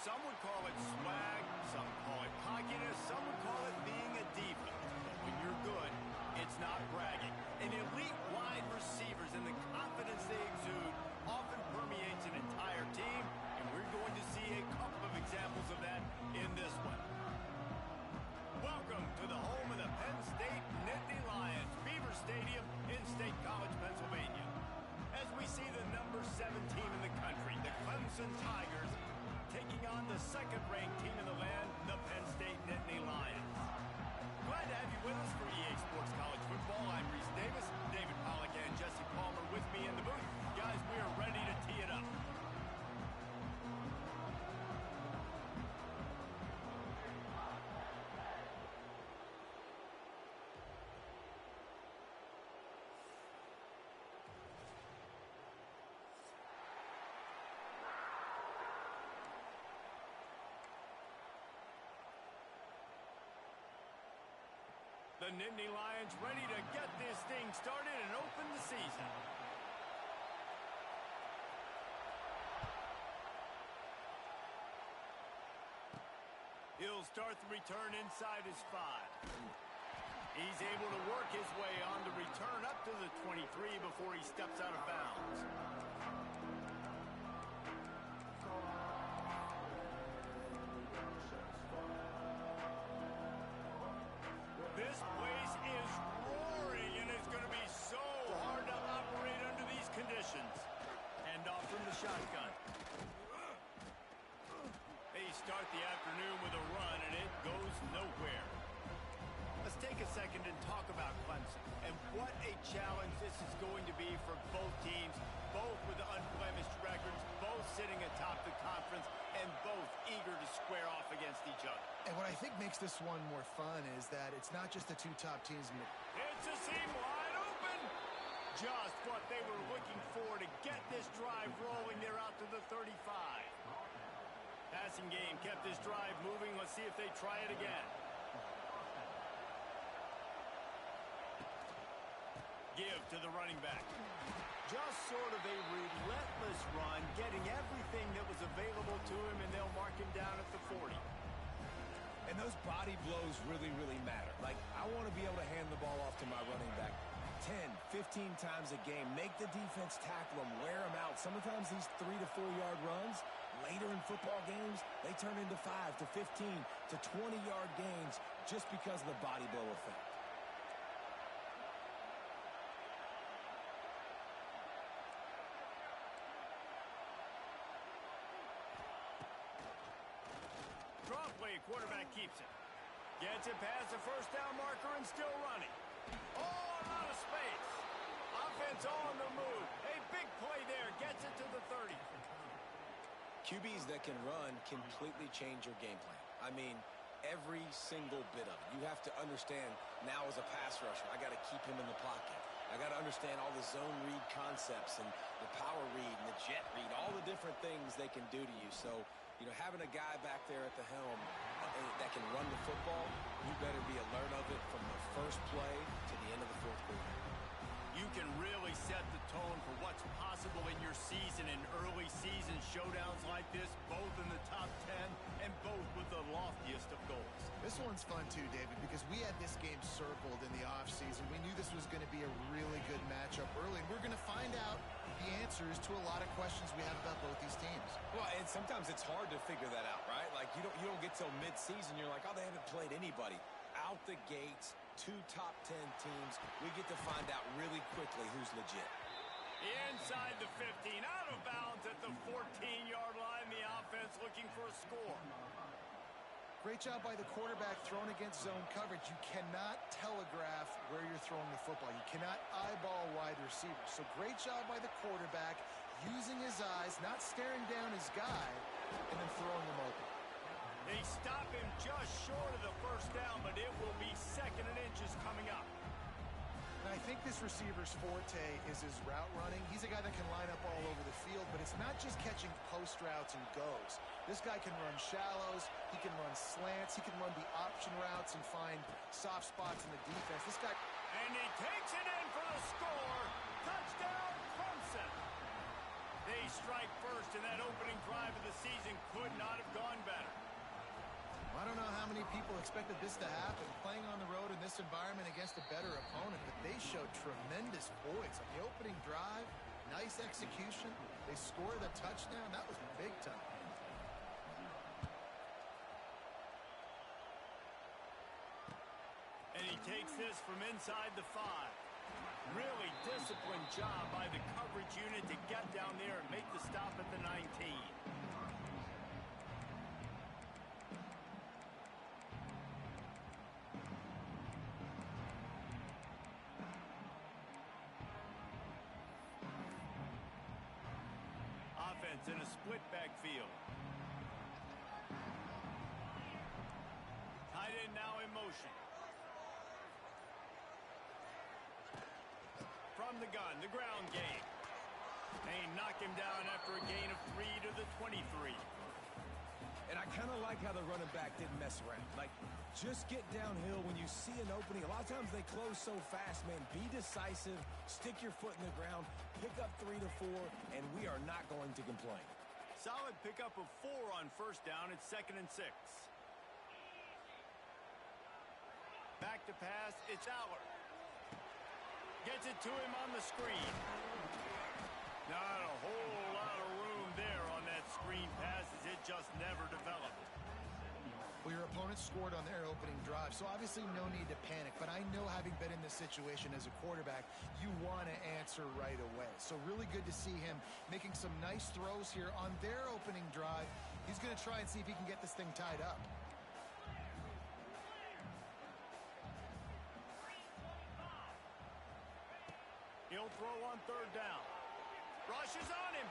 Some would call it swag, some call it cockiness, some would call it being a diva. But when you're good, it's not bragging. And elite wide receivers and the confidence they exude often permeates an entire team, and we're going to see a couple of examples of that in this one. Welcome to the home of the Penn State Nittany Lions, Beaver Stadium in State College, Pennsylvania. As we see the number 7 team in the country, the Clemson Tigers, taking on the second-ranked team in the land, the Penn State Nittany Lions. Glad to have you with us for EA Sports College Football. I'm Reese Davis, David Pollack and Jesse Palmer with me in the booth. Guys, we are ready to tee it up. The Nittany Lions ready to get this thing started and open the season. He'll start the return inside his 5. He's able to work his way on the return up to the 23 before he steps out of bounds. This place is roaring, and it's going to be so hard to operate under these conditions. Hand off from the shotgun. They start the afternoon with a run, and it goes nowhere. Let's take a second and talk about Clemson, and what a challenge this is going to be for both teams, both with unblemished records, both sitting atop the conference, and both eager to square off against each other. And what I think makes this one more fun is that it's not just the two top teams. It's a seam wide open. Just what they were looking for to get this drive rolling. They're out to the 35. Passing game kept this drive moving. Let's see if they try it again. Give to the running back. Just sort of a relentless run, getting everything that was available to him, and they'll mark him down at the 40. And those body blows really, really matter. Like, I want to be able to hand the ball off to my running back 10, 15 times a game. Make the defense tackle him, wear him out. Sometimes these 3 to 4 yard runs, later in football games, they turn into 5 to 15 to 20 yard gains just because of the body blow effect. Draw play, quarterback keeps it. Gets it past the first down marker and still running. Oh, a lot of space. Offense on the move. A big play there. Gets it to the 30. QBs that can run completely change your game plan. I mean, every single bit of it. You have to understand now as a pass rusher, I got to keep him in the pocket. I got to understand all the zone read concepts and the power read and the jet read, all the different things they can do to you. So, you know, having a guy back there at the helm that can run the football, you better be alert of it from the first play to the end of the fourth quarter. You can really set the tone for what's possible in your season in early season showdowns like this, both in the top 10 and both with the loftiest of goals. This one's fun too, David, because we had this game circled in the offseason. We knew this was going to be a really good matchup early, and we're going to find out the answers to a lot of questions we have about both these teams. Well, and sometimes it's hard to figure that out, right? Like, you don't get till mid-season, you're like, oh, they haven't played anybody. Out the gates, 2 top 10 teams, we get to find out really quickly who's legit. Inside the 15, out of bounds at the 14-yard line, the offense looking for a score. Great job by the quarterback throwing against zone coverage. You cannot telegraph where you're throwing the football. You cannot eyeball wide receivers. So great job by the quarterback using his eyes, not staring down his guy, and then throwing him open. They stop him just short of the first down, but it will be 2nd and inches coming up. And I think this receiver's forte is his route running. He's a guy that can line up all over the field, but it's not just catching post routes and goes. This guy can run shallows, he can run slants, he can run the option routes and find soft spots in the defense. This guy... And he takes it in for the score. Touchdown, Clemson. They strike first, and that opening drive of the season could not have gone better. I don't know how many people expected this to happen, playing on the road in this environment against a better opponent, but they showed tremendous poise on the opening drive. Nice execution. They scored a touchdown. That was big time. And he takes this from inside the 5. Really disciplined job by the coverage unit to get down there and make the stop at the 19. Offense in a split backfield. Tight end now in motion. From the gun, the ground game. They knock him down after a gain of 3 to the 23. And I kind of like how the running back didn't mess around. Like, just get downhill when you see an opening. A lot of times they close so fast, man. Be decisive, stick your foot in the ground, pick up 3 to 4, and we are not going to complain. Solid pickup of 4 on first down. It's 2nd and 6. Back to pass. It's Aller. Gets it to him on the screen. Not a whole lot of room there on that screen pass as it just never developed. Well, your opponent scored on their opening drive, so obviously no need to panic. But I know, having been in this situation as a quarterback, you want to answer right away. So really good to see him making some nice throws here on their opening drive. He's going to try and see if he can get this thing tied up. He'll throw on 3rd down. Rushes on him.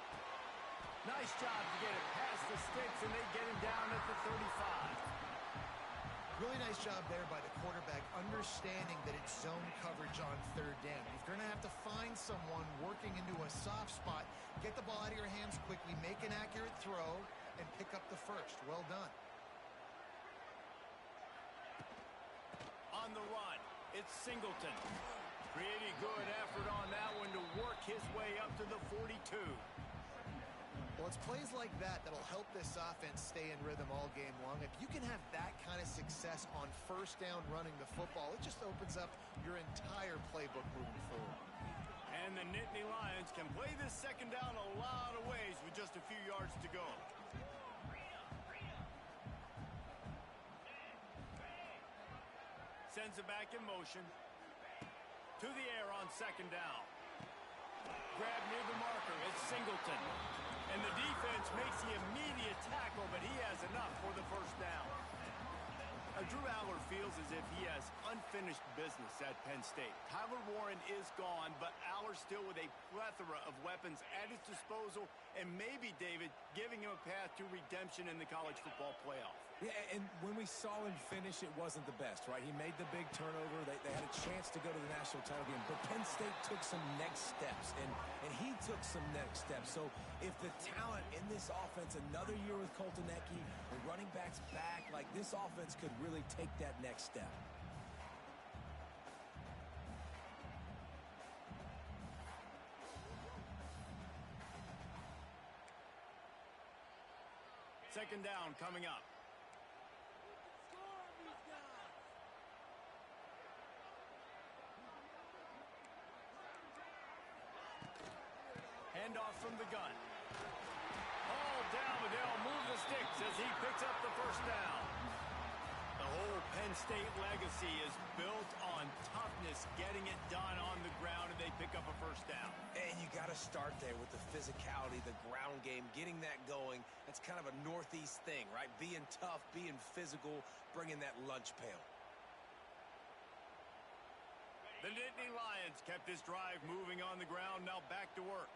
Nice job to get it past the sticks, and they get him down at the 35. Really nice job there by the quarterback, understanding that it's zone coverage on 3rd down. You're going to have to find someone working into a soft spot, get the ball out of your hands quickly, make an accurate throw, and pick up the first. Well done. On the run, it's Singleton. Pretty good effort on that one to work his way up to the 42. Well, it's plays like that that'll help this offense stay in rhythm all game long. If you can have that kind of success on first down running the football, it just opens up your entire playbook moving forward. And the Nittany Lions can play this 2nd down a lot of ways with just a few yards to go. Sends it back in motion. To the air on 2nd down. Grab near the marker. It's Singleton. And the defense makes the immediate tackle, but he has enough for the first down. Drew Aller feels as if he has unfinished business at Penn State. Tyler Warren is gone, but Aller still with a plethora of weapons at his disposal, and maybe, David, giving him a path to redemption in the college football playoff. Yeah, and when we saw him finish, it wasn't the best, right? He made the big turnover. They had a chance to go to the national title game, but Penn State took some next steps, and he took some next steps. So if the talent in this offense, another year with Coltonecki, the running backs back, like this offense could really take that next step. Second down coming up. Handoff from the gun. All down, but they'll move the sticks as he picks up the first down. The whole Penn State legacy is built on toughness, getting it done on the ground, and they pick up a first down. And you got to start there with the physicality, the ground game, getting that going. That's kind of a Northeast thing, right? Being tough, being physical, bringing that lunch pail. The Nittany Lions kept this drive moving on the ground, now back to work.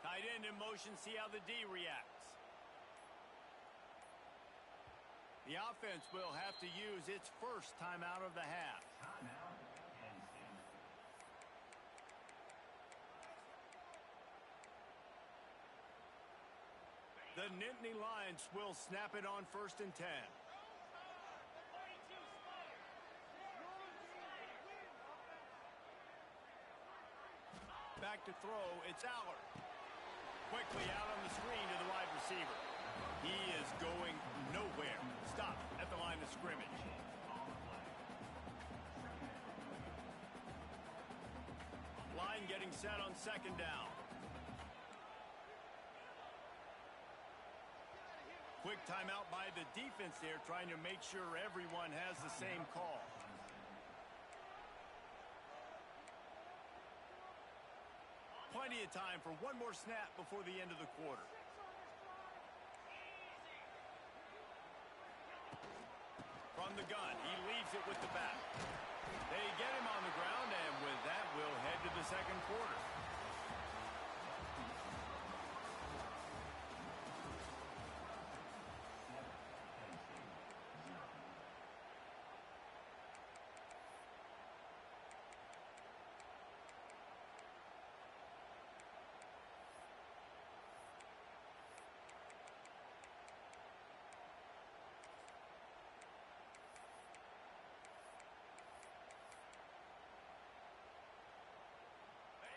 Tight end in motion, see how the D reacts. The offense will have to use its first timeout of the half. The Nittany Lions will snap it on 1st and 10. to throw. It's Allard. Quickly out on the screen to the wide receiver. He is going nowhere. Stop at the line of scrimmage. Line getting set on second down. Quick timeout by the defense there, trying to make sure everyone has the same call. Plenty of time for one more snap before the end of the quarter. From the gun, he leaves it with the back. They get him on the ground, and with that, we'll head to the second quarter.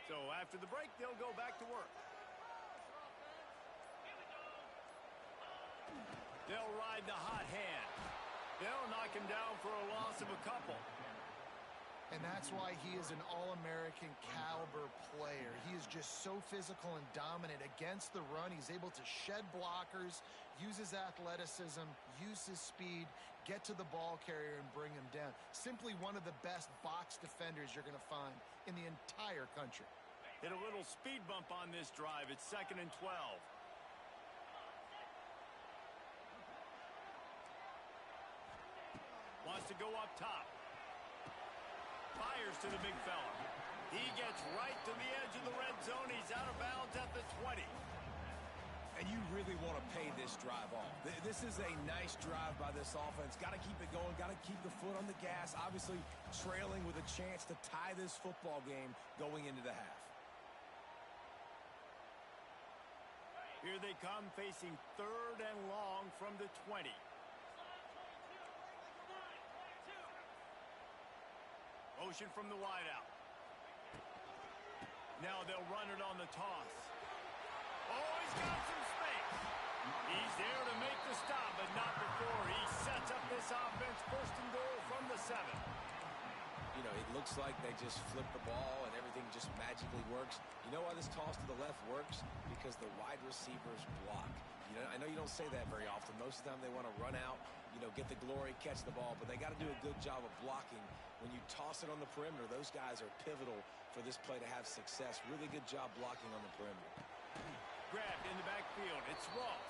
So after the break, they'll go back to work. They'll ride the hot hand. They'll knock him down for a loss of a couple. And that's why he is an All-American caliber player. He is just so physical and dominant against the run. He's able to shed blockers, use his athleticism, use his speed, get to the ball carrier and bring him down. Simply one of the best box defenders you're going to find in the entire country. Hit a little speed bump on this drive. It's 2nd and 12. Wants to go up top. Fires to the big fella. He gets right to the edge of the red zone. He's out of bounds at the 20. And you really want to pay this drive off. This is a nice drive by this offense. Got to keep it going. Got to keep the foot on the gas. Obviously trailing with a chance to tie this football game going into the half. Here they come, facing 3rd and long from the 20. Motion from the wideout. Now they'll run it on the toss. Oh, he's got some space. He's there to make the stop, but not before he sets up this offense. 1st and goal from the 7. You know, it looks like they just flip the ball and everything just magically works. You know why this toss to the left works? Because the wide receivers block. You know, I know you don't say that very often. Most of the time they want to run out, you know, get the glory, catch the ball, but they got to do a good job of blocking. When you toss it on the perimeter, those guys are pivotal for this play to have success. Really good job blocking on the perimeter. Grabbed in the backfield. It's Ross.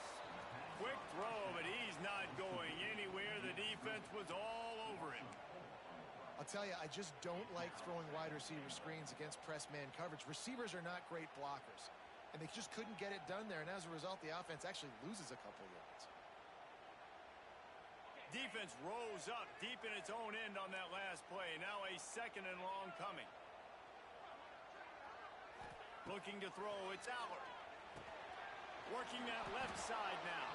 Quick throw, but he's not going anywhere. The defense was all over him. I'll tell you, I just don't like throwing wide receiver screens against press man coverage. Receivers are not great blockers, and they just couldn't get it done there, and as a result, the offense actually loses a couple yards. Defense rose up deep in its own end on that last play. Now a 2nd and long coming. Looking to throw, it's Allard. Working that left side now.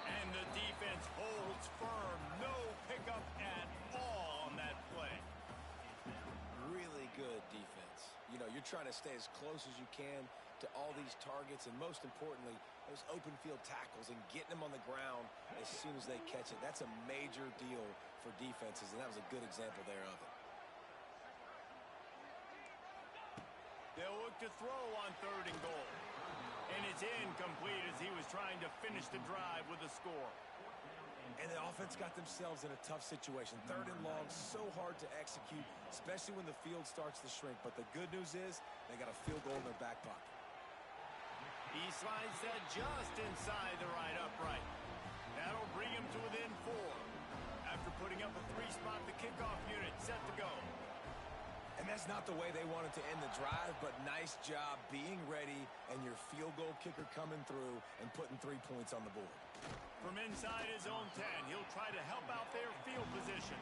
And the defense holds firm. No pickup at all on that play. Really good defense. You know, you're trying to stay as close as you can to all these targets, and most importantly, those open field tackles and getting them on the ground as soon as they catch it. That's a major deal for defenses, and that was a good example there of it. They'll look to throw on 3rd and goal. And it's incomplete as he was trying to finish the drive with a score. And the offense got themselves in a tough situation. 3rd and long, so hard to execute, especially when the field starts to shrink. But the good news is they got a field goal in their back pocket. He slides that just inside the right upright. That'll bring him to within 4. After putting up a 3-spot, the kickoff unit set to go. And that's not the way they wanted to end the drive, but nice job being ready and your field goal kicker coming through and putting 3 points on the board. From inside his own 10, he'll try to help out their field position.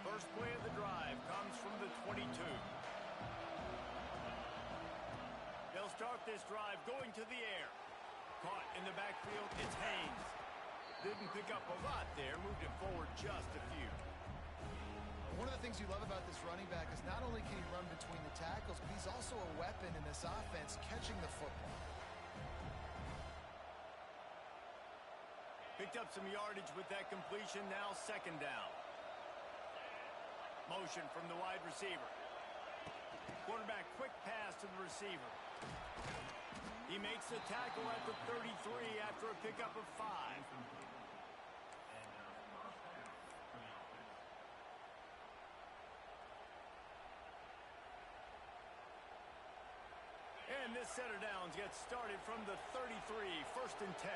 First play of the drive comes from the 22. They'll start this drive going to the air. Caught in the backfield, it's Haynes. Didn't pick up a lot there, moved it forward just a few. One of the things you love about this running back is not only can he run between the tackles, but he's also a weapon in this offense catching the football. Picked up some yardage with that completion, now second down. Motion from the wide receiver. Quarterback, quick pass to the receiver. He makes the tackle at the 33 after a pickup of 5. And this set of downs gets started from the 33, first and 10.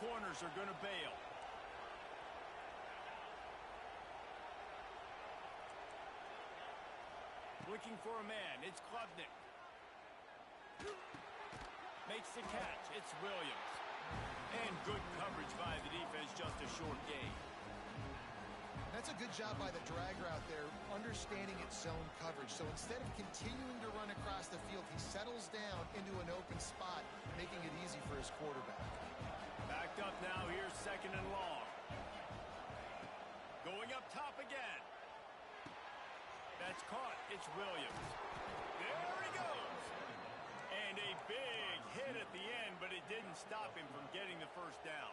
Corners are going to bail. Looking for a man. It's Klubnik. Makes the catch. It's Williams. And good coverage by the defense, just a short gain. That's a good job by the drag route there, understanding its zone coverage. So instead of continuing to run across the field, he settles down into an open spot, making it easy for his quarterback. Backed up now, here's second and long. Going up top again. That's caught. It's Williams. There he goes. And a big hit at the end, but it didn't stop him from getting the first down.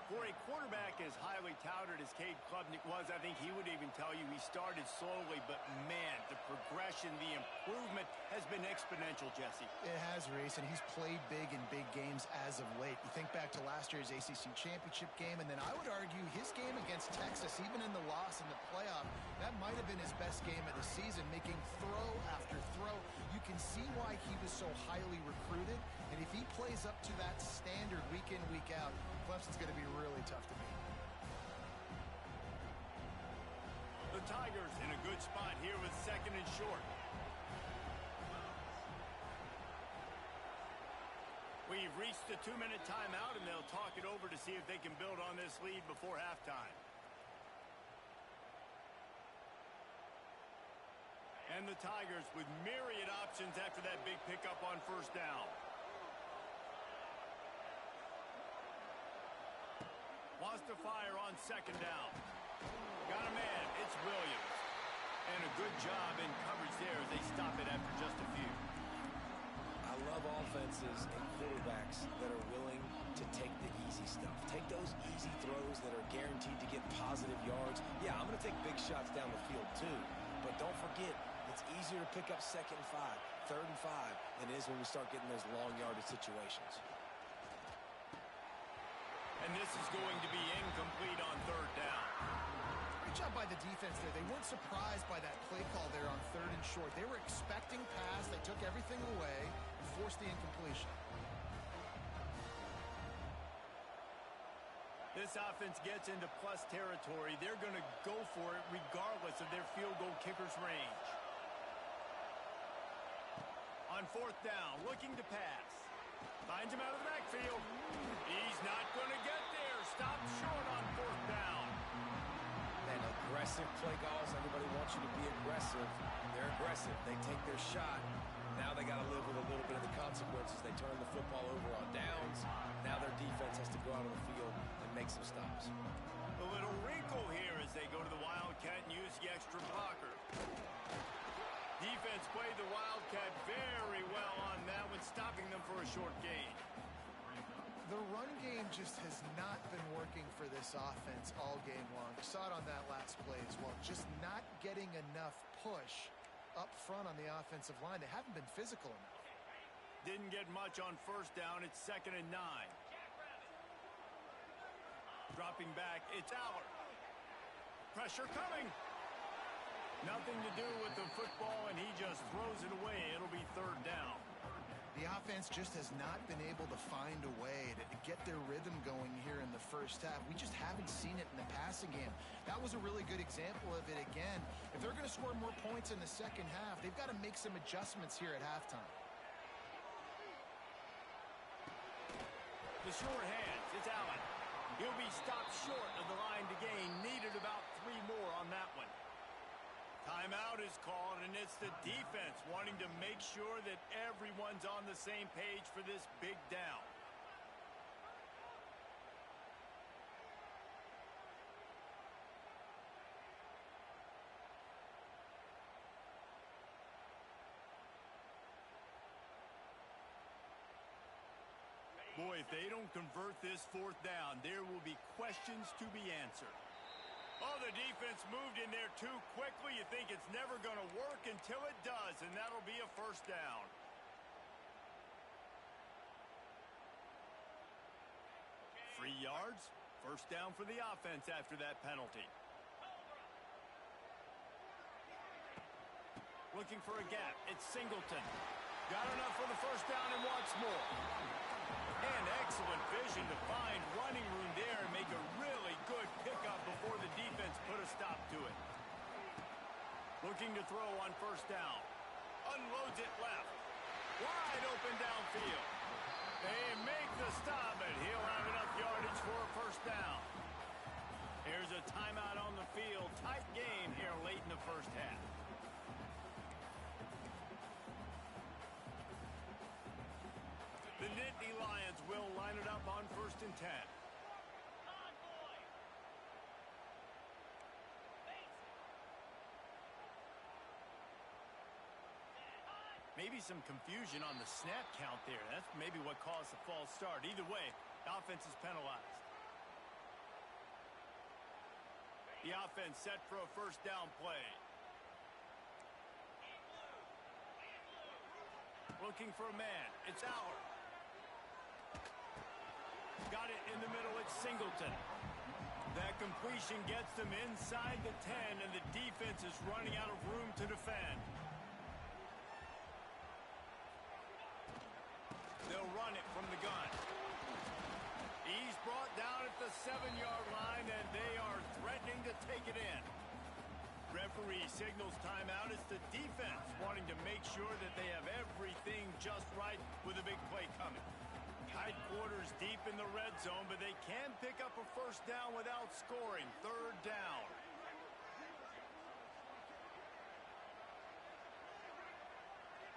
For a quarterback as highly touted as Cade Klubnik was, I think he would even tell you he started slowly, but man, the progression, the improvement has been exponential, Jesse. It has, Reese, and he's played big in big games as of late. You think back to last year's ACC championship game, and then I would argue his game against Texas, even in the loss in the playoff, that might have been his best game of the season, making throw after throw. You can see why he was so highly recruited, and if he plays up to that standard week in, week out, Clemson's going to be really tough to beat. The Tigers in a good spot here with second and short. We've reached the 2-minute timeout, and they'll talk it over to see if they can build on this lead before halftime. And the Tigers with myriad options after that big pickup on first down. Wants to fire on second down. Got a man. It's Williams. And a good job in coverage there as they stop it after just a few. I love offenses and quarterbacks that are willing to take the easy stuff. Take those easy throws that are guaranteed to get positive yards. Yeah, I'm going to take big shots down the field too. But don't forget, it's easier to pick up second and 5, third and 5 than it is when we start getting those long yardage situations. And this is going to be incomplete on third down. Good job by the defense there. They weren't surprised by that play call there on third and short. They were expecting pass. They took everything away and forced the incompletion. This offense gets into plus territory. They're going to go for it regardless of their field goal kicker's range. On fourth down, looking to pass. Finds him out of the backfield. He's not going to get there. Stopped short on fourth down. And aggressive play calls. Everybody wants you to be aggressive. They're aggressive. They take their shot. Now they got to live with a little bit of the consequences. They turn the football over on downs. Now their defense has to go out on the field and make some stops. A little wrinkle here as they go to the Wildcat and use the extra blocker. Defense played the Wildcat very well on that one, stopping them for a short gain. The run game just has not been working for this offense all game long. We saw it on that last play as well. Just not getting enough push up front on the offensive line. They haven't been physical enough. Didn't get much on first down. It's second and 9. Dropping back, it's Allard. Pressure coming. Nothing to do with the football, and he just throws it away. It'll be third down. The offense just has not been able to find a way to get their rhythm going here in the first half. We just haven't seen it in the passing game. That was a really good example of it again. If they're going to score more points in the second half, they've got to make some adjustments here at halftime. The short hands, it's Allen. He'll be stopped short of the line to gain. Needed about 3 more on that one. Timeout is called, and it's the defense wanting to make sure that everyone's on the same page for this big down. Boy, if they don't convert this fourth down, there will be questions to be answered. Oh, the defense moved in there too quickly. You think it's never going to work until it does, and that'll be a first down. Free yards, first down for the offense after that penalty. Looking for a gap. It's Singleton. Got enough for the first down and wants more. And excellent vision to find running room there and make a really good pickup before the defense put a stop to it. Looking to throw on first down. Unloads it left. Wide open downfield. They make the stop, but he'll have enough yardage for a first down. Here's a timeout on the field. Tight game here late in the first half. The Nittany Lions will line it up on 1st and 10. Maybe some confusion on the snap count there. That's maybe what caused the false start. Either way, offense is penalized. The offense set for a first down play. Looking for a man. It's Howard. Got it in the middle. It's Singleton. That completion gets them inside the 10, and the defense is running out of room to defend. They'll run it from the gun. He's brought down at the 7-yard line, and they are threatening to take it in. Referee signals timeout. It's the defense wanting to make sure that they have everything just right with a big play coming. Tight quarters deep in the red zone, but they can pick up a first down without scoring. 3rd down.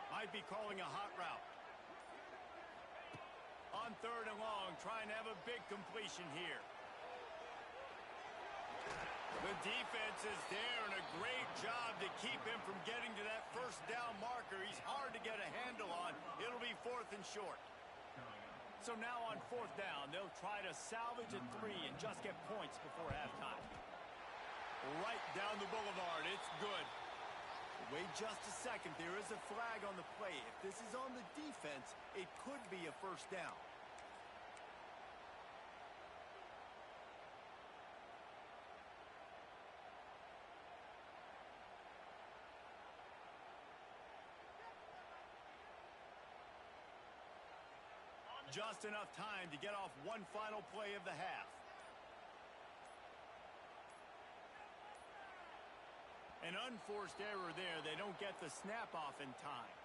Might be calling a hot route. On 3rd and long, trying to have a big completion here. The defense is there, and a great job to keep him from getting to that first down marker. He's hard to get a handle on. It'll be 4th and short. So now on 4th down, they'll try to salvage a 3 and just get points before halftime. Right down the boulevard. It's good. Wait just a second. There is a flag on the play. If this is on the defense, it could be a first down. Just enough time to get off one final play of the half. An unforced error there. They don't get the snap off in time.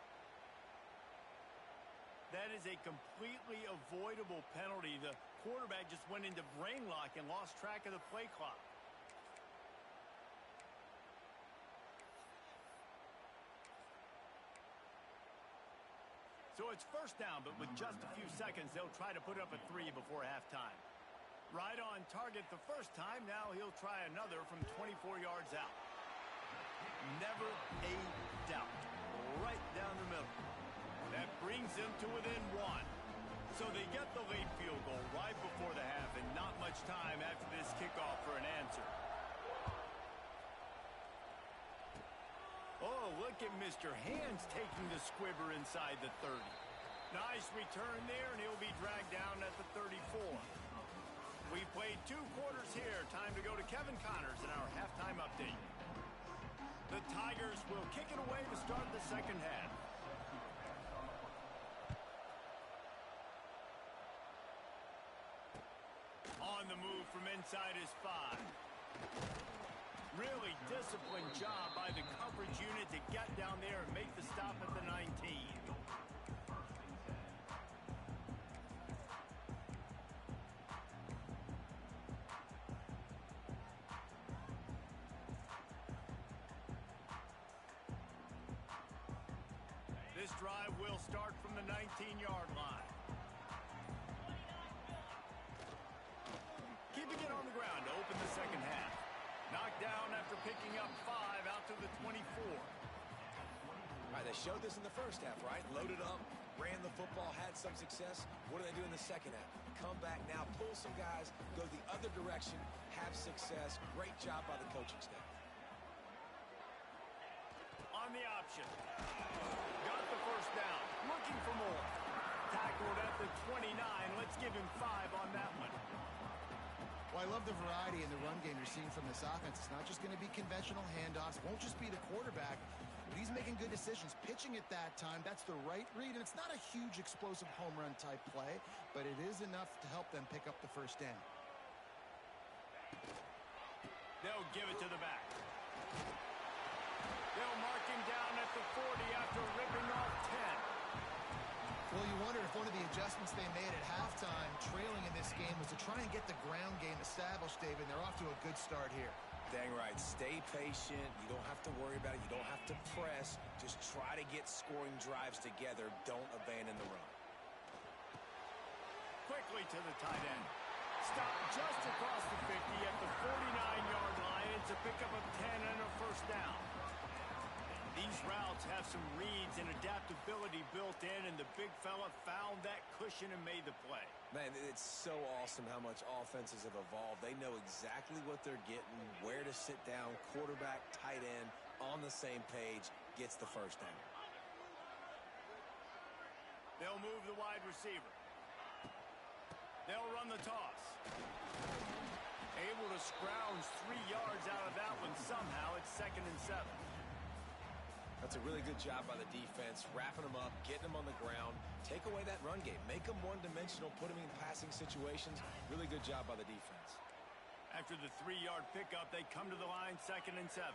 That is a completely avoidable penalty. The quarterback just went into brain lock and lost track of the play clock. So it's first down, but with just a few seconds, they'll try to put up a 3 before halftime. Right on target the first time. Now he'll try another from 24 yards out. Never a doubt. Right down the middle. That brings them to within 1. So they get the late field goal right before the half, and not much time after this kickoff for an answer. Oh, look at Mr. Hands taking the squibber inside the 30. Nice return there, and he'll be dragged down at the 34. We played 2 quarters here. Time to go to Kevin Connors in our halftime update. The Tigers will kick it away to start the second half. On the move from inside his 5. Really disciplined job by the coverage unit to get down there and make the stop at the 19. will start from the 19-yard line. Keeping it on the ground to open the second half. Knocked down after picking up 5 out to the 24. All right, they showed this in the first half, right? Loaded up, ran the football, had some success. What do they do in the second half? Come back now, pull some guys, go the other direction, have success. Great job by the coaching staff. On the option. Got the first down. Looking for more. Tackled at the 29. Let's give him 5 on that one. Well, I love the variety in the run game you're seeing from this offense. It's not just going to be conventional handoffs. Won't just be the quarterback, but he's making good decisions. Pitching at that time, that's the right read, and it's not a huge explosive home run type play, but it is enough to help them pick up the first down. They'll give it to the back. They'll mark him down at the 40 after ripping off 10. Well, you wonder if one of the adjustments they made at halftime, trailing in this game, was to try and get the ground game established, David. They're off to a good start here. Dang right. Stay patient. You don't have to worry about it. You don't have to press. Just try to get scoring drives together. Don't abandon the run. Quickly to the tight end. Stopped just across the 50 at the 49-yard line. It's a pickup of 10 and a first down. These routes have some reads and adaptability built in, and the big fella found that cushion and made the play. Man, it's so awesome how much offenses have evolved. They know exactly what they're getting, where to sit down, quarterback, tight end, on the same page, gets the first down. They'll move the wide receiver. They'll run the toss. Able to scrounge 3 yards out of that one somehow. It's 2nd and 7. That's a really good job by the defense, wrapping them up, getting them on the ground, take away that run game, make them one-dimensional, put them in passing situations. Really good job by the defense. After the 3-yard pickup, they come to the line 2nd and 7.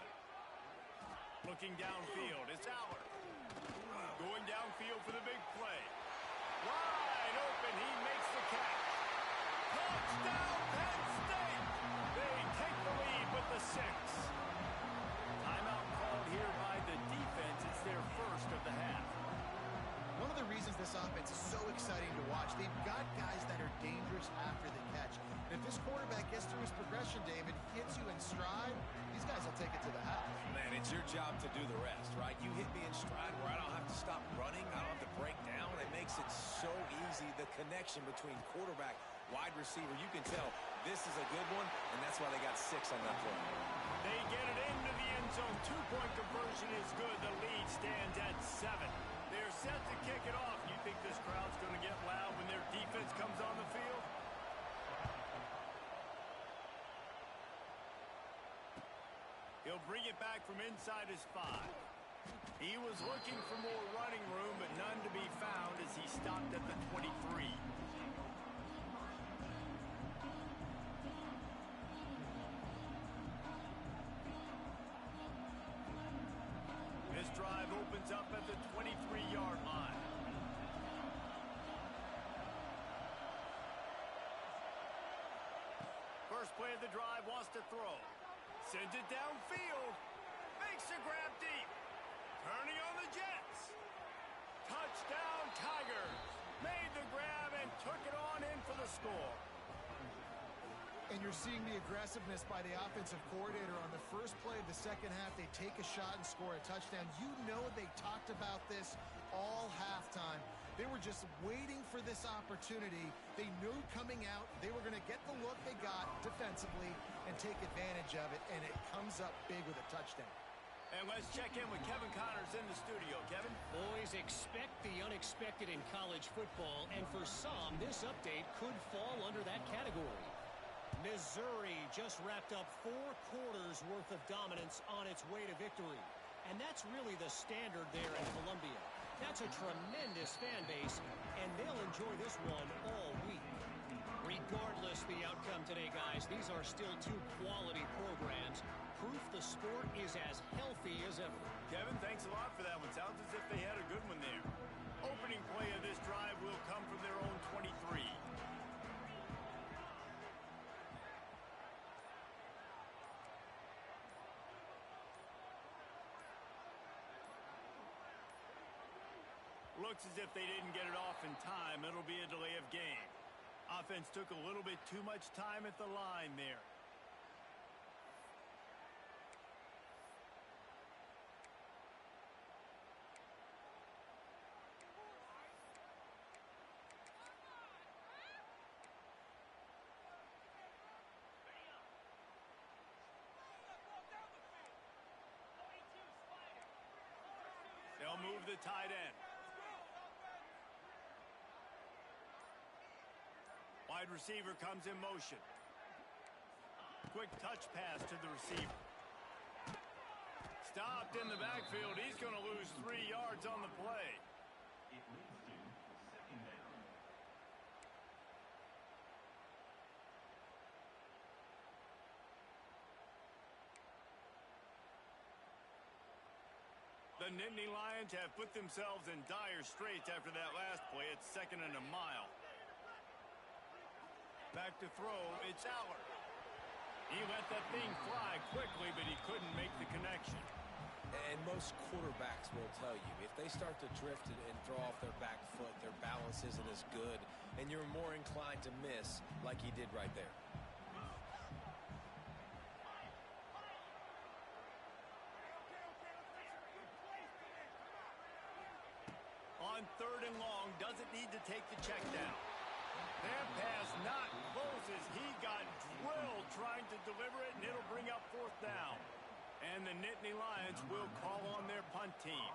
Looking downfield, it's Aller. Going downfield for the big play. Wide open, he makes the catch. Touchdown, Penn State! They take the lead with the 6. Timeout called here by the defense. It's their first of the half. One of the reasons this offense is so exciting to watch, they've got guys that are dangerous after the catch. And if this quarterback gets through his progression, David, hits you in stride, these guys will take it to the house. Man, it's your job to do the rest, right? You hit me in stride where I don't have to stop running. I don't have to break down. It makes it so easy. The connection between quarterback, wide receiver, you can tell this is a good one, and that's why they got 6 on that play. They get it into the end zone. 2-point conversion is good. The lead stands at 7. They're set to kick it off. You think this crowd's going to get loud when their defense comes on the field? He'll bring it back from inside his 5. He was looking for more running room, but none to be found as he stopped at the 23. This drive opens up at the 23-yard line. First play of the drive, wants to throw. Sends it downfield. Makes a grab deep. Turning on the Jets. Touchdown, Tigers. Made the grab and took it on in for the score. And you're seeing the aggressiveness by the offensive coordinator on the first play of the second half. They take a shot and score a touchdown. You know they talked about this all halftime. They were just waiting for this opportunity. They knew coming out they were going to get the look they got defensively and take advantage of it, and it comes up big with a touchdown. And let's check in with Kevin Connors in the studio. Kevin? Boys, expect the unexpected in college football, and for some, this update could fall under that category. Missouri just wrapped up 4 quarters worth of dominance on its way to victory. And that's really the standard there in Columbia. That's a tremendous fan base, and they'll enjoy this one all week. Regardless the outcome today, guys, these are still 2 quality programs. Proof the sport is as healthy as ever. Kevin, thanks a lot for that one. Sounds as if they had a good one there. Opening play of this drive will come from their own 23. looks as if they didn't get it off in time. It'll be a delay of game. Offense took a little bit too much time at the line there. They'll move the tight end. Wide receiver comes in motion. Quick touch pass to the receiver. Stopped in the backfield. He's going to lose 3 yards on the play. The Nittany Lions have put themselves in dire straits after that last play. It's 2nd and a mile. Back to throw, it's Allard. He let that thing fly quickly, but he couldn't make the connection. And most quarterbacks will tell you, if they start to drift and throw off their back foot, their balance isn't as good, and you're more inclined to miss like he did right there. On 3rd and long, doesn't need to take the check down. That pass not close as he got drilled trying to deliver it, and it'll bring up 4th down. And the Nittany Lions will call on their punt team.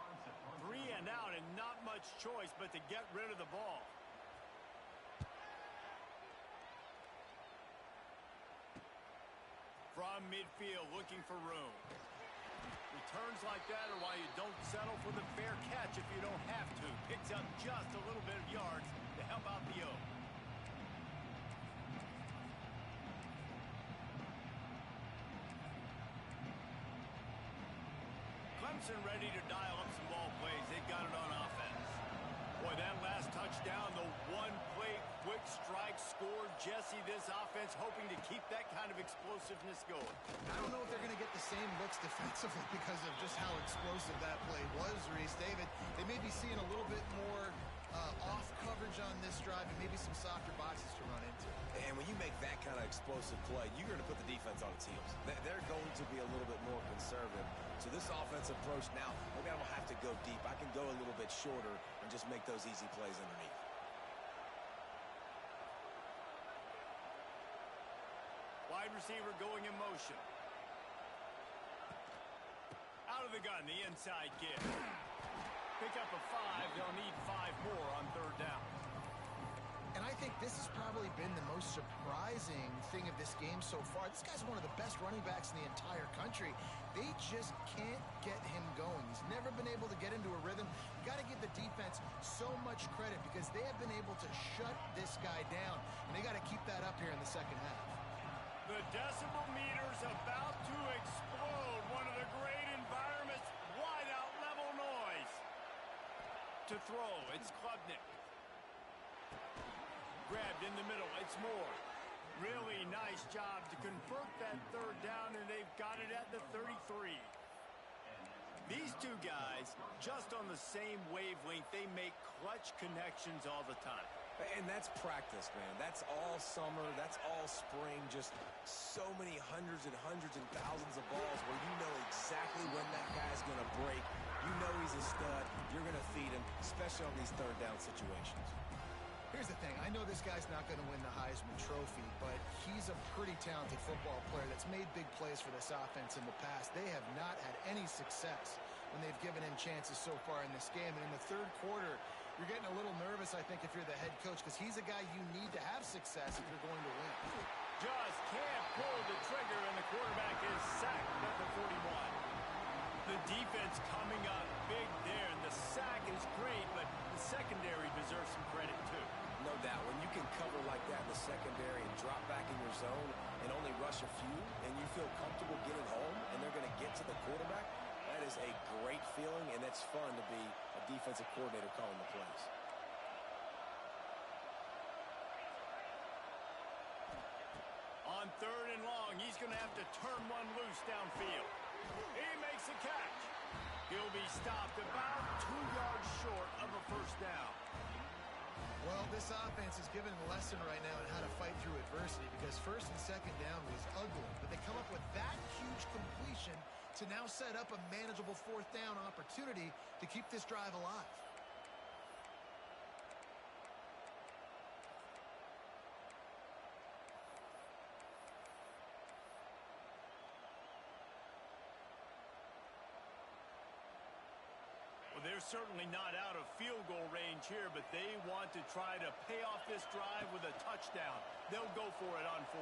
3 and out and not much choice but to get rid of the ball. From midfield looking for room. Returns like that are why you don't settle for the fair catch if you don't have to. Picks up just a little bit of yards to help out the O. Clemson ready to dial up some ball plays. They've got it on offense. Boy, that last touchdown, the one-play quick strike scored. Jesse, this offense hoping to keep that kind of explosiveness going. I don't know if they're going to get the same looks defensively because of just how explosive that play was, Reese. David, they may be seeing a little bit more off coverage on this drive and maybe some softer boxes to run into. And when you make that kind of explosive play, you're going to put the defense on its heels. They're going to be a little bit more conservative. So this offensive approach now, maybe I don't have to go deep. I can go a little bit shorter and just make those easy plays underneath. Wide receiver going in motion. Out of the gun, the inside give. Pick up a 5. They'll need 5 more on 3rd down. And I think this has probably been the most surprising thing of this game so far. This guy's one of the best running backs in the entire country. They just can't get him going. He's never been able to get into a rhythm. You got to give the defense so much credit because they have been able to shut this guy down, and they got to keep that up here in the 2nd half. The decibel meter's about to explode. One of the great environments. Wide out level noise. To throw, it's Klubnik. Grabbed in the middle, it's Moore. Really nice job to convert that 3rd down, and they've got it at the 33. These two guys, just on the same wavelength, they make clutch connections all the time. And that's practice, man. That's all summer. That's all spring. Just so many hundreds and thousands of balls where you know exactly when that guy's going to break. You know he's a stud. You're going to feed him, especially on these 3rd down situations. Here's the thing. I know this guy's not going to win the Heisman Trophy, but he's a pretty talented football player that's made big plays for this offense in the past. They have not had any success when they've given him chances so far in this game. And in the 3rd quarter, you're getting a little nervous, I think, if you're the head coach, because he's a guy you need to have success if you're going to win. Just can't pull the trigger, and the quarterback is sacked at the 41. The defense coming up big there, and the sack is great, but the secondary deserves some credit, too. No doubt. When you can cover like that in the secondary and drop back in your zone and only rush a few, and you feel comfortable getting home, and they're going to get to the quarterback, that is a great feeling, and it's fun to be a defensive coordinator calling the plays. On 3rd and long, he's going to have to turn one loose downfield. He makes a catch. He'll be stopped about 2 yards short of a first down. Well, this offense is giving a lesson right now on how to fight through adversity because first and second down was ugly, but they come up with that huge completion to now set up a manageable fourth down opportunity to keep this drive alive. Well, they're certainly not out of field goal range here, but they want to try to pay off this drive with a touchdown. They'll go for it on 4.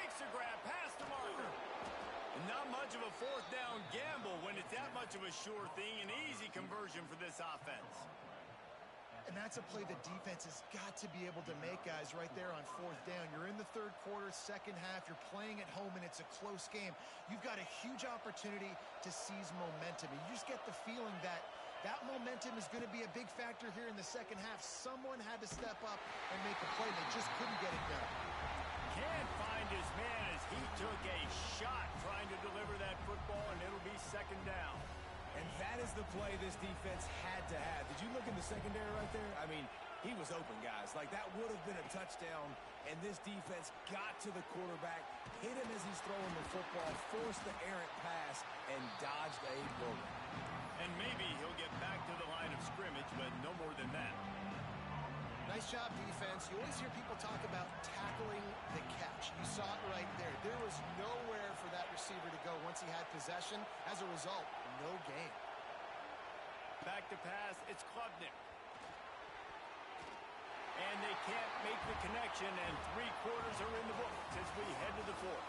Makes a grab past the marker. Not much of a fourth down gamble when it's that much of a sure thing, an easy conversion for this offense. And that's a play the defense has got to be able to make, guys, right there on fourth down. You're in the third quarter, second half. You're playing at home, and it's a close game. You've got a huge opportunity to seize momentum. And you just get the feeling that that momentum is going to be a big factor here in the second half. Someone had to step up and make a play. They just couldn't get it done. Can't find his man as he took a shot trying to deliver that football, and it'll be second down. And that is the play this defense had to have. Did you look in the secondary right there? I mean, he was open, guys. Like, that would have been a touchdown, and this defense got to the quarterback, hit him as he's throwing the football, forced the errant pass, and dodged a bullet. And maybe he'll get back to the line of scrimmage, but no more than that. Nice job, defense. You always hear people talk about tackling the catch. You saw it right there. There was nowhere for that receiver to go once he had possession. As a result, no gain. Back to pass, it's Klubnik. And they can't make the connection, and 3 quarters are in the books as we head to the 4th.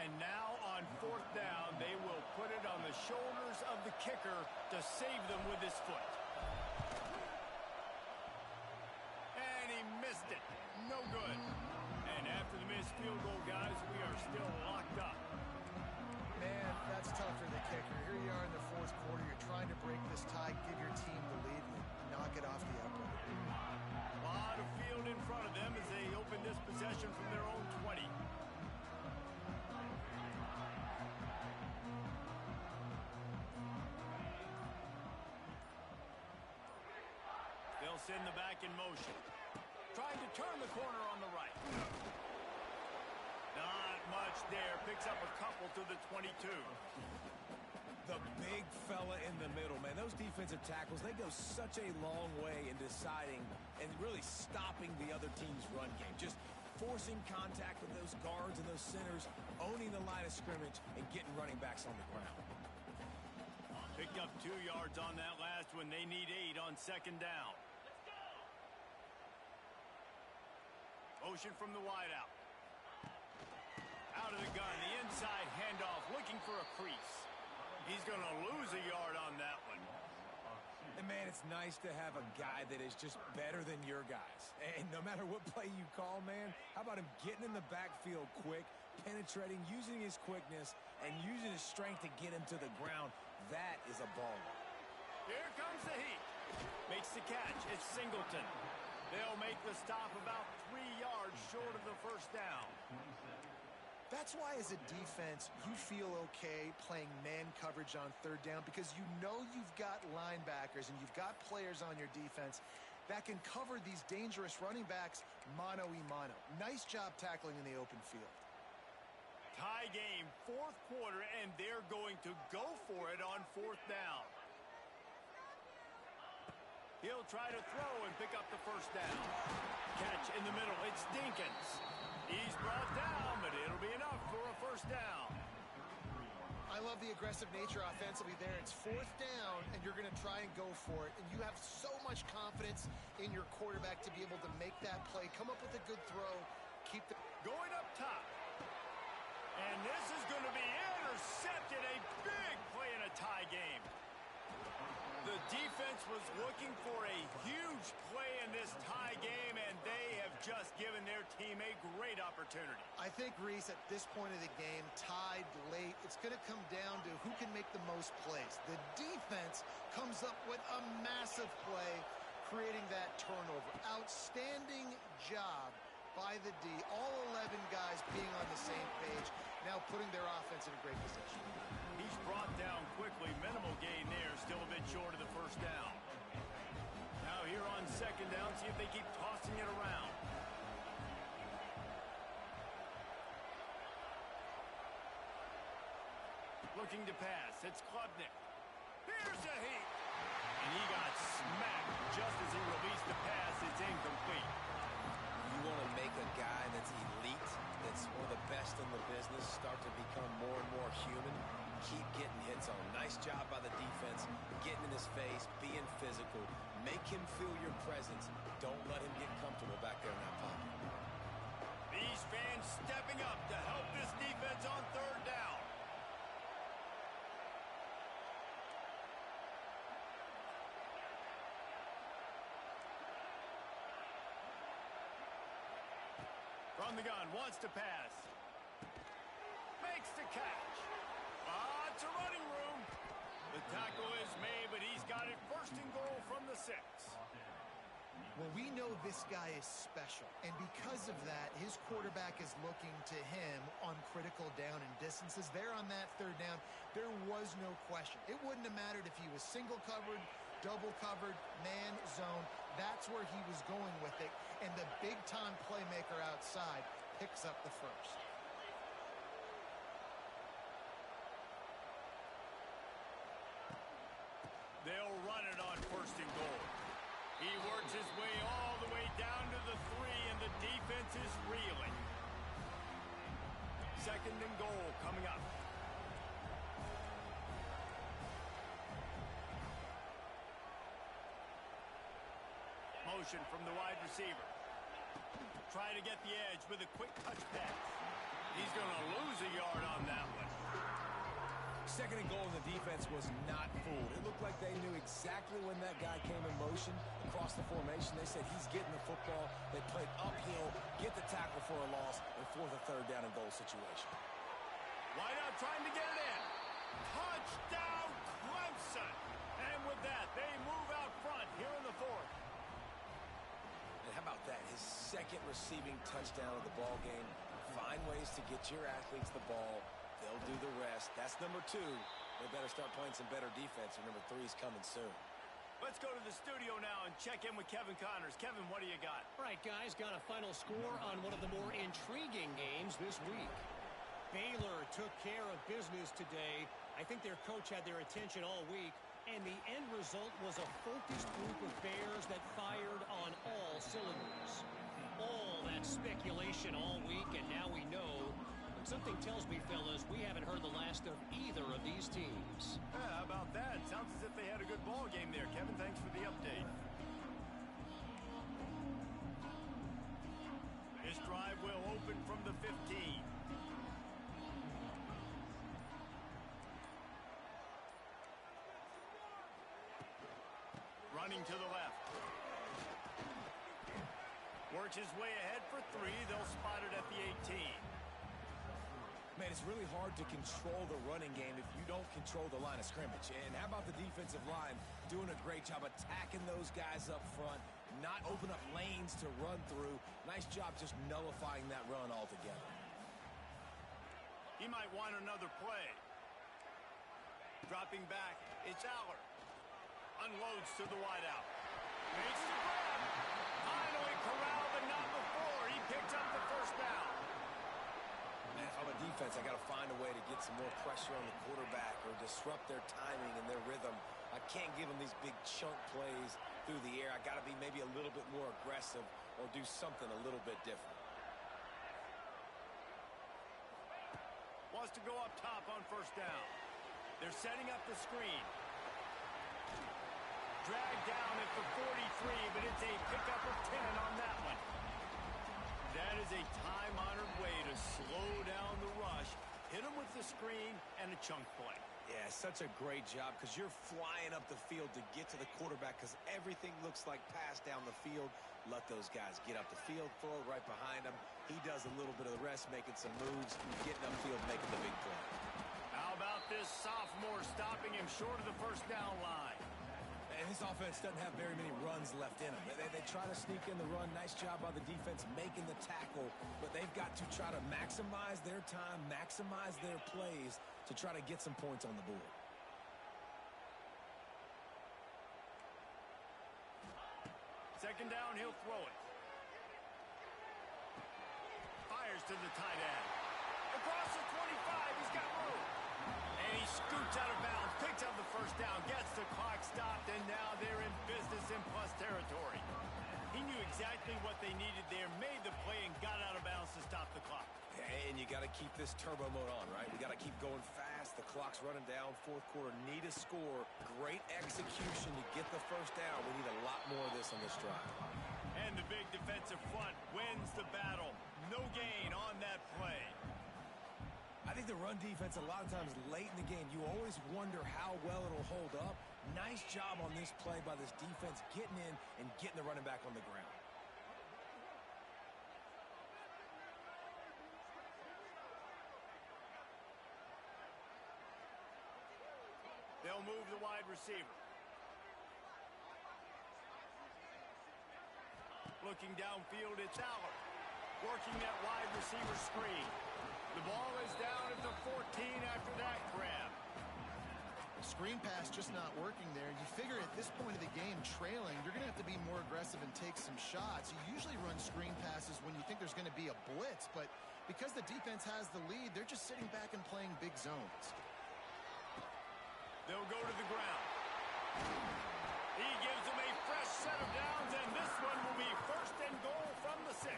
And now on 4th down, they will put it on the shoulders of the kicker to save them with his foot. And he missed it. No good. And after the missed field goal, guys, we are still locked up. Man, that's tough for the kicker. Here you are in the 4th quarter. You're trying to break this tie, give your team the lead, and knock it off the upright. A lot of field in front of them as they open this possession from their own 20. They'll send the back in motion. Trying to turn the corner on the right. Not much there. Picks up a couple to the 22. The big fella in the middle, man. Those defensive tackles, they go such a long way in deciding and really stopping the other team's run game. Just forcing contact with those guards and those centers, owning the line of scrimmage, and getting running backs on the ground. Picked up 2 yards on that last one. They need 8 on second down. Motion from the wideout. Out of the gun, the inside handoff, looking for a crease. He's going to lose a yard on that one. And, man, it's nice to have a guy that is just better than your guys. And no matter what play you call, man, how about him getting in the backfield quick, penetrating, using his quickness, and using his strength to get him to the ground? That is a ball. Here comes the heat. Makes the catch. It's Singleton. They'll make the stop about 3 yards short of the first down. That's why, as a defense, you feel okay playing man coverage on third down because you know you've got linebackers and you've got players on your defense that can cover these dangerous running backs mano-a-mano. Nice job tackling in the open field. Tie game, 4th quarter, and they're going to go for it on 4th down. He'll try to throw and pick up the first down. Catch in the middle. It's Dinkins. He's brought down, but it'll be enough for a first down. I love the aggressive nature offensively there. It's 4th down, and you're going to try and go for it. And you have so much confidence in your quarterback to be able to make that play, come up with a good throw, keep the... Going up top. And this is going to be intercepted. A big play in a tie game. The defense was looking for a huge play in this tie game, and they have just given their team a great opportunity. I think, Reese, at this point of the game, tied late, it's going to come down to who can make the most plays. The defense comes up with a massive play, creating that turnover. Outstanding job by the D. All 11 guys being on the same page, now putting their offense in a great position. He's brought down quickly. Minimal gain there. Still a bit short of the first down. Now here on second down, see if they keep tossing it around. Looking to pass. It's Klubnik. Here's a heat. And he got smacked just as he released the pass. It's incomplete. You want to make a guy that's elite, that's one of the best in the business, start to become more and more human. Keep getting hits on. Nice job by the defense, getting in his face, being physical. Make him feel your presence. Don't let him get comfortable back there in that pocket. These fans stepping up to help this defense on third down. From the gun, wants to pass. Makes the catch. It's a running room. The tackle is made, but he's got it first and goal from the 6. Well, we know this guy is special, and because of that, his quarterback is looking to him on critical down and distances. There on that third down, there was no question. It wouldn't have mattered if he was single covered, double covered, man, zone. That's where he was going with it, and the big-time playmaker outside picks up the first. They'll run it on first and goal. He works his way all the way down to the 3, and the defense is reeling. Second and goal coming up. Motion from the wide receiver. Try to get the edge with a quick touch pass. He's going to lose a yard on that one. Second and goal, the defense was not fooled. It looked like they knew exactly when that guy came in motion across the formation. They said he's getting the football. They played uphill, get the tackle for a loss, and fourth or third down and goal situation. Why not trying to get it in? Touchdown, Clemson! And with that, they move out front here in the fourth. And how about that? His second receiving touchdown of the ball game. Find ways to get your athletes the ball. They'll do the rest. That's number 2. They better start playing some better defense, and number 3 is coming soon. Let's go to the studio now and check in with Kevin Connors. Kevin, what do you got? All right, guys, got a final score on one of the more intriguing games this week. Baylor took care of business today. I think their coach had their attention all week, and the end result was a focused group of Bears that fired on all cylinders. All that speculation all week, and now we know. But something tells me, fellas, we haven't heard the last of either of these teams. How about that? Sounds as if they had a good ball game there. Kevin, thanks for the update. This drive will open from the 15. Running to the left. Works his way ahead for 3. They'll spot it at the 18. Man, it's really hard to control the running game if you don't control the line of scrimmage. And how about the defensive line doing a great job attacking those guys up front, not open up lanes to run through. Nice job just nullifying that run altogether. He might want another play. Dropping back, it's Aller. Unloads to the wideout. Makes the grab. Finally corralled, but not before. He picks up the first down. Man, if I'm a defense, I got to find a way to get some more pressure on the quarterback or disrupt their timing and their rhythm. I can't give them these big chunk plays through the air. I got to be maybe a little bit more aggressive or do something a little bit different. Wants to go up top on first down. They're setting up the screen. Dragged down at the 43, but it's a pickup of 10 on that one. That is a time-honored way to slow down the rush, hit him with the screen, and a chunk play. Yeah, such a great job because you're flying up the field to get to the quarterback because everything looks like pass down the field. Let those guys get up the field, throw it right behind him. He does a little bit of the rest, making some moves, getting upfield, making the big play. How about this sophomore stopping him short of the first down line? And this offense doesn't have very many runs left in them. They try to sneak in the run. Nice job by the defense making the tackle. But they've got to try to maximize their time, maximize their plays to try to get some points on the board. Second down, he'll throw it. Fires to the tight end. Across the 25, he's got room. And he scoots out of bounds, picks up the first down, gets the clock stopped, and now they're in business in plus territory. He knew exactly what they needed there, made the play, and got out of bounds to stop the clock. And you got to keep this turbo mode on, right? We got to keep going fast. The clock's running down. Fourth quarter, need a score. Great execution to get the first down. We need a lot more of this on this drive. And the big defensive front wins the battle. No gain on that play. I think the run defense, a lot of times late in the game, you always wonder how well it'll hold up. Nice job on this play by this defense, getting in and getting the running back on the ground. They'll move the wide receiver. Looking downfield, it's Aller. Working that wide receiver screen. The ball is down at the 14 after that grab. Screen pass just not working there. You figure at this point of the game, trailing, you're going to have to be more aggressive and take some shots. You usually run screen passes when you think there's going to be a blitz, but because the defense has the lead, they're just sitting back and playing big zones. They'll go to the ground. He gives them a fresh set of downs, and this one will be first and goal from the 6.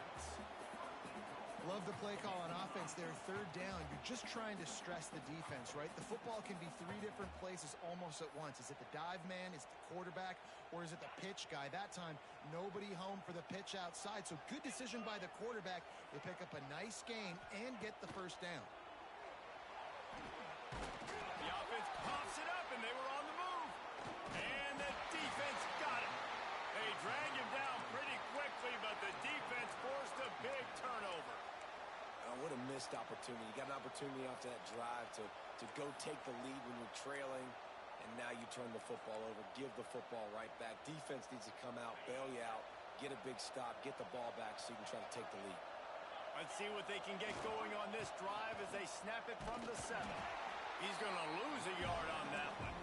Love the play call on offense there. Third down, you're just trying to stress the defense, right? The football can be 3 different places almost at once. Is it the dive man? Is it the quarterback? Or is it the pitch guy? That time, nobody home for the pitch outside. So good decision by the quarterback. They pick up a nice gain and get the first down. The offense pops it up, and they were on the move. And the defense got it. They dragged him down pretty quickly, but the defense forced a big turnover. Oh, what a missed opportunity. You got an opportunity after that drive to go take the lead when you're trailing, and now you turn the football over, give the football right back. Defense needs to come out, bail you out, get a big stop, get the ball back so you can try to take the lead. Let's see what they can get going on this drive as they snap it from the 7. He's going to lose a yard on that one.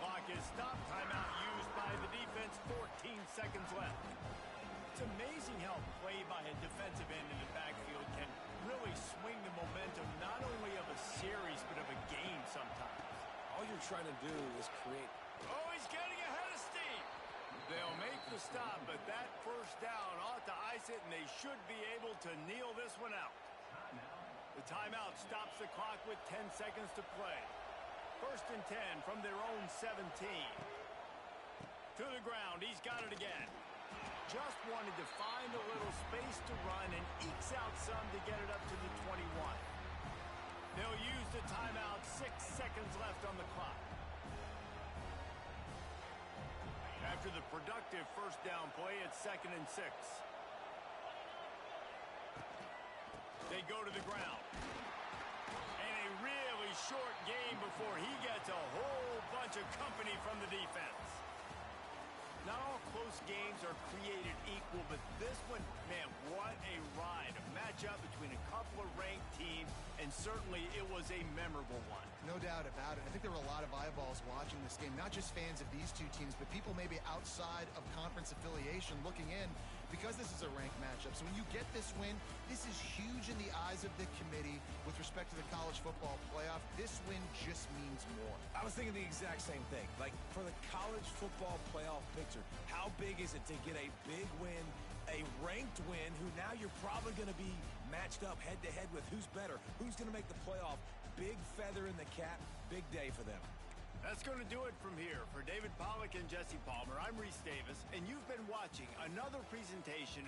Clock is stopped. Timeout used by the defense. 14 seconds left. It's amazing how play by a defensive end in the backfield can really swing the momentum not only of a series but of a game sometimes. All you're trying to do is create. Oh, he's getting ahead of steam. They'll make the stop, but that first down ought to ice it, and they should be able to kneel this one out. The timeout stops the clock with 10 seconds to play. First and 10 from their own 17. To the ground, he's got it again. Just wanted to find a little space to run and ekes out some to get it up to the 21. They'll use the timeout. 6 seconds left on the clock. After the productive first down play, it's 2nd and 6. They go to the ground. And a really short game before he gets a whole bunch of company from the defense. Not all close games are created equal, but this one, man, what a ride. A matchup between a couple of ranked teams, and certainly it was a memorable one. No doubt about it. I think there were a lot of eyeballs watching this game, not just fans of these two teams, but people maybe outside of conference affiliation looking in because this is a ranked matchup. So when you get this win, this is huge in the eyes of the committee with respect to the college football playoff. This win just means more. I was thinking the exact same thing. Like, for the college football playoff picture, how big is it to get a big win, a ranked win, who now you're probably going to be matched up head-to-head with who's better, who's going to make the playoff. Big feather in the cap, big day for them. That's going to do it from here. For David Pollack and Jesse Palmer, I'm Reese Davis, and you've been watching another presentation